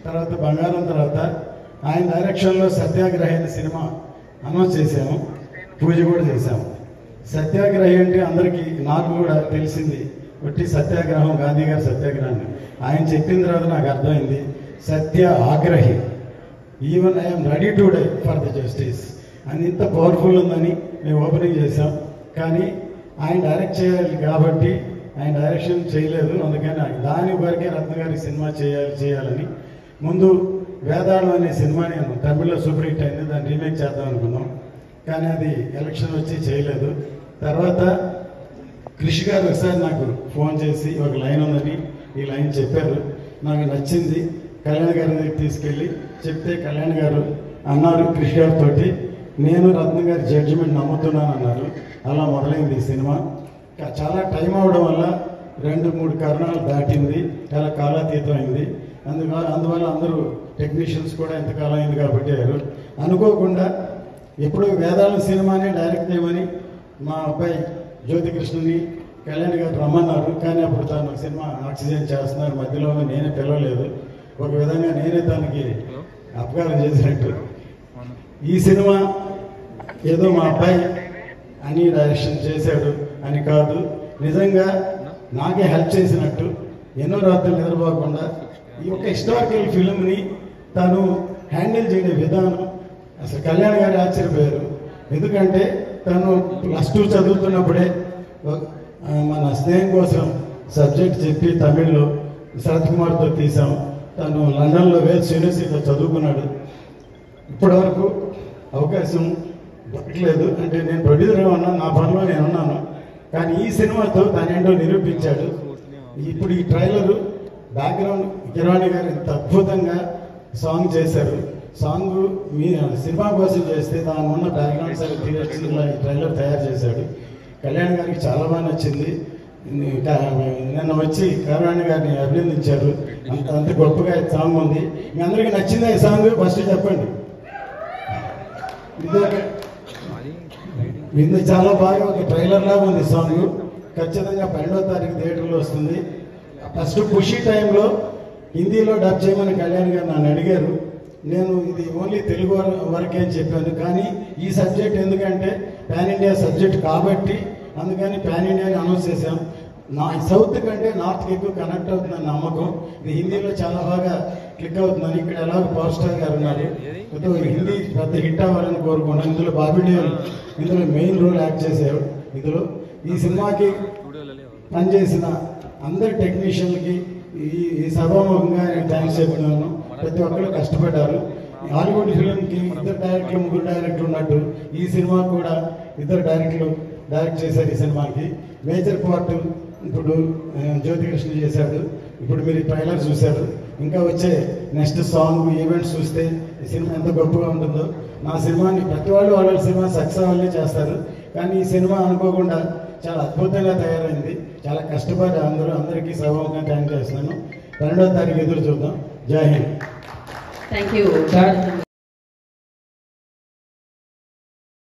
తర్వాత బంగారం తర్వాత ఆయన డైరెక్షన్లో సత్యాగ్రహి అనే సినిమా అనౌన్స్ చేసాము, పూజ కూడా చేసాము. సత్యాగ్రహి అంటే అందరికీ నాకు కూడా తెలిసింది ఒట్టి సత్యాగ్రహం, గాంధీ గారి సత్యాగ్రహం. ఆయన చెప్పిన తర్వాత నాకు అర్థమైంది సత్య ఆగ్రహి, even I'm ready to die for the justice అని ఇంత పవర్ఫుల్ ఉందని మేము ఓపెనింగ్ చేసాం. కానీ ఆయన డైరెక్ట్ చేయాలి కాబట్టి ఆయన డైరెక్షన్ చేయలేదు. అందుకని దాని వరకే రత్న గారి సినిమా చేయాలని ముందు వేదాళం అనే సినిమా నేను తమిళ్లో సూపర్ హిట్ అయింది, దాన్ని రీమేక్ చేద్దాం అనుకున్నాం. కానీ అది ఎలక్షన్ వచ్చి చేయలేదు. తర్వాత కృషి గారు ఒకసారి నాకు ఫోన్ చేసి ఒక లైన్ ఉందని ఈ లైన్ చెప్పారు, నాకు నచ్చింది. కళ్యాణ్ గారి దగ్గరికి తీసుకెళ్ళి చెప్తే కళ్యాణ్ గారు అన్నారు కృషి గారితో, నేను రత్న గారి జడ్జిమెంట్ నమ్ముతున్నాను అన్నారు. అలా మొదలైంది ఈ సినిమా. చాలా టైం అవడం వల్ల 2-3 కారణాలు దాటింది, చాలా కాలాతీతం అయింది. అందువల్ల అందరూ టెక్నీషియన్స్ కూడా ఎంతకాలం అయింది కాబట్టి అనుకోకుండా ఎప్పుడు వేదాళం సినిమానే డైరెక్ట్ చేయమని మా అబ్బాయి జ్యోతికృష్ణని కళ్యాణ్ గారు రమ్మన్నారు. కానీ అప్పుడు తను సినిమా ఆక్సిజన్ చేస్తున్నారు, మధ్యలో నేనే పిలవలేదు. ఒక విధంగా నేనే తనకి అపకారం చేసినట్టు. ఈ సినిమా ఏదో మా అబ్బాయి అని డైరెక్షన్ చేశాడు అని కాదు, నిజంగా నాకే హెల్ప్ చేసినట్టు. ఎన్నో రాత్రులు నిద్రపోకుండా ఈ యొక్క హిస్టారికల్ ఫిల్మ్ని తను హ్యాండిల్ చేయే విధానం అసలు కళ్యాణ్ గారు ఆశ్చర్యపోయారు. ఎందుకంటే తను +2 చదువుతున్నప్పుడే మన స్నేహం కోసం సబ్జెక్ట్ చెప్పి తమిళ్లో శరత్ కుమార్తో తీసాం. తను లండన్లో వేల్స్ యూనివర్సిటీలో చదువుకున్నాడు. ఇప్పటి వరకు అవకాశం దొరకలేదు. అంటే నేను ప్రొడ్యూసర్ ఉన్నాను, నా పనిలో నేను ఉన్నాను. కానీ ఈ సినిమాతో తనేంటో నిరూపించాడు. ఇప్పుడు ఈ ట్రైలరు బ్యాక్గ్రౌండ్ కిరాణి గారు ఎంత అద్భుతంగా సాంగ్ చేశారు. సాంగ్ మీ సినిమా కోసం చేస్తే దాని ఉన్న బ్యాక్గ్రౌండ్ సరే ఈ ట్రైలర్ తయారు చేశాడు. కళ్యాణ్ గారికి చాలా బాగా నచ్చింది. నిన్న వచ్చి కిరాణి గారిని అభినందించారు. అంత గొప్పగా సాంగ్ ఉంది. మీ అందరికీ నచ్చిందా ఈ సాంగ్? ఫస్ట్ చెప్పండి. ఇది చాలా బాగా ఒక ట్రైలర్ లాగా ఉంది సాంగ్. ఖచ్చితంగా 12వ తారీఖు థియేటర్లో వస్తుంది. ఫస్ట్ ఖుషి టైంలో హిందీలో డబ్ చేయమని కళ్యాణ్ గారు నన్ను అడిగారు. నేను ఇది ఓన్లీ తెలుగు వరకే అని చెప్పాను. కానీ ఈ సబ్జెక్ట్ ఎందుకంటే పాన్ ఇండియా సబ్జెక్ట్ కాబట్టి అందుకని పాన్ ఇండియాని అనౌన్స్ చేశాం. సౌత్ కంటే నార్త్కి ఎక్కువ కనెక్ట్ అవుతుందని నమ్మకం. ఇది హిందీలో చాలా బాగా క్లిక్ అవుతుందని. ఇక్కడ ఎలాగో పవర్ స్టార్ గారు ఉన్నారు, హిందీ పెద్ద హిట్ అవ్వాలని కోరుకున్నాను. ఇందులో బాబీ డియోల్ ఇందులో మెయిన్ రోల్ యాక్ట్ చేశారు. ఇందులో ఈ సినిమాకి పనిచేసిన అందరి టెక్నీషియన్లకి ఈ సభాముఖంగా నేను థ్యాంక్స్ చెప్తున్నాను. ప్రతి ఒక్కరు కష్టపడ్డారు. హాలీవుడ్ ఫిలింకి 2 డైరెక్టర్లు 3 డైరెక్టర్లు ఉన్నట్టు ఈ సినిమా కూడా 2 డైరెక్టర్లు డైరెక్ట్ చేశారు. ఈ సినిమాకి మేజర్ పార్ట్ ఇప్పుడు జ్యోతికృష్ణ చేశాడు. ఇప్పుడు మీరు ట్రైలర్ చూశారు. ఇంకా వచ్చే నెక్స్ట్ సాంగ్ ఈవెంట్స్ చూస్తే ఈ సినిమా ఎంత గొప్పగా ఉంటుందో. నా సినిమాని ప్రతి వాళ్ళ సినిమా సక్సెస్ అవ్వాలని చేస్తారు. కానీ ఈ సినిమా అనుకోకుండా చాలా అద్భుతంగా తయారైంది. చాలా కష్టపడి అందరికీ సభాముఖంగా థ్యాంక్ చేస్తున్నాను. 12వ తారీఖు ఎదురు చూద్దాం. జై హింద్. Thank you.